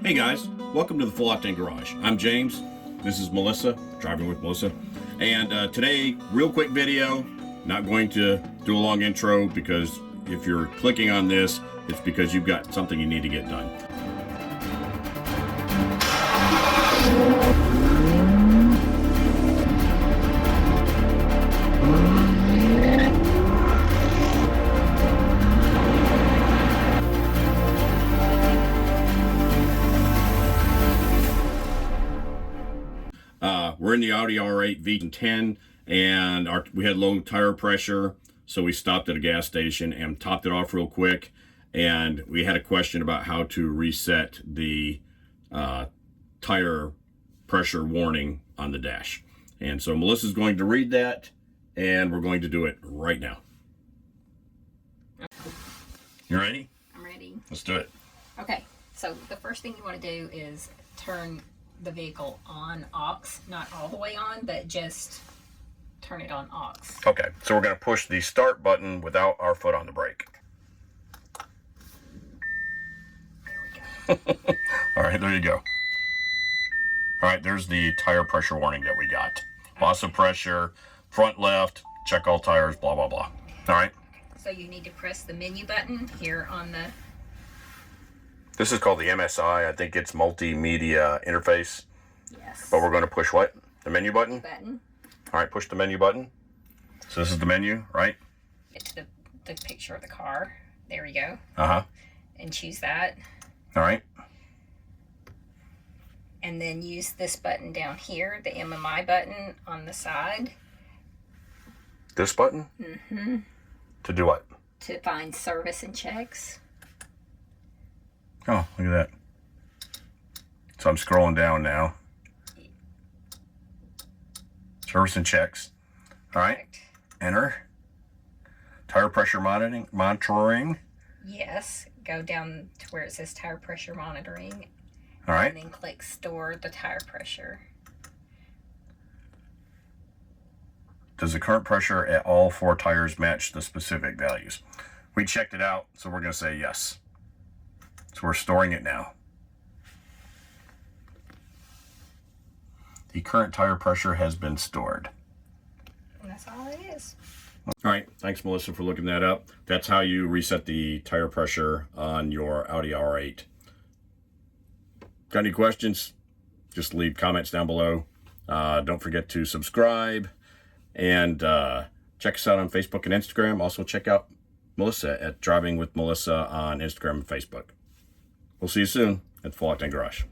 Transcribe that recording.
Hey guys, welcome to the Full Octane Garage. I'm James, this is Melissa, driving with Melissa. And today, real quick video, not going to do a long intro because if you're clicking on this, it's because you've got something you need to get done. We're in the Audi R8V10 and we had low tire pressure, so we stopped at a gas station and topped it off real quick. And we had a question about how to reset the tire pressure warning on the dash. And so Melissa's going to read that and we're going to do it right now. You ready? I'm ready. Let's do it. Okay, so the first thing you want to do is turn the vehicle on aux, not all the way on, but just turn it on aux. Okay, so we're going to push the start button without our foot on the brake. There we go. All right, there you go. All right, there's the tire pressure warning that we got. Loss of pressure, front left, check all tires, blah, blah, blah. All right. So you need to press the menu button here on the... This is called the MSI. I think it's multimedia interface. Yes. But we're going to push what? The menu button? Button. All right, push the menu button. So this is the menu, right? Get to the picture of the car. There we go. Uh-huh. And choose that. All right. And then use this button down here, the MMI button on the side. This button? Mm-hmm. To do what? To find service and checks. Oh, look at that. So I'm scrolling down now. Service and checks. All right. Correct. Enter. Tire pressure monitoring. Yes. Go down to where it says tire pressure monitoring. All right. And then click store the tire pressure. Does the current pressure at all 4 tires match the specific values? We checked it out, so we're going to say yes. So we're storing it now. The current tire pressure has been stored. And that's all it is. All right, thanks Melissa for looking that up. That's how you reset the tire pressure on your Audi R8. Got any questions? Just leave comments down below. Don't forget to subscribe and check us out on Facebook and Instagram. Also check out Melissa at Driving with Melissa on Instagram and Facebook. We'll see you soon at Full Octane Garage.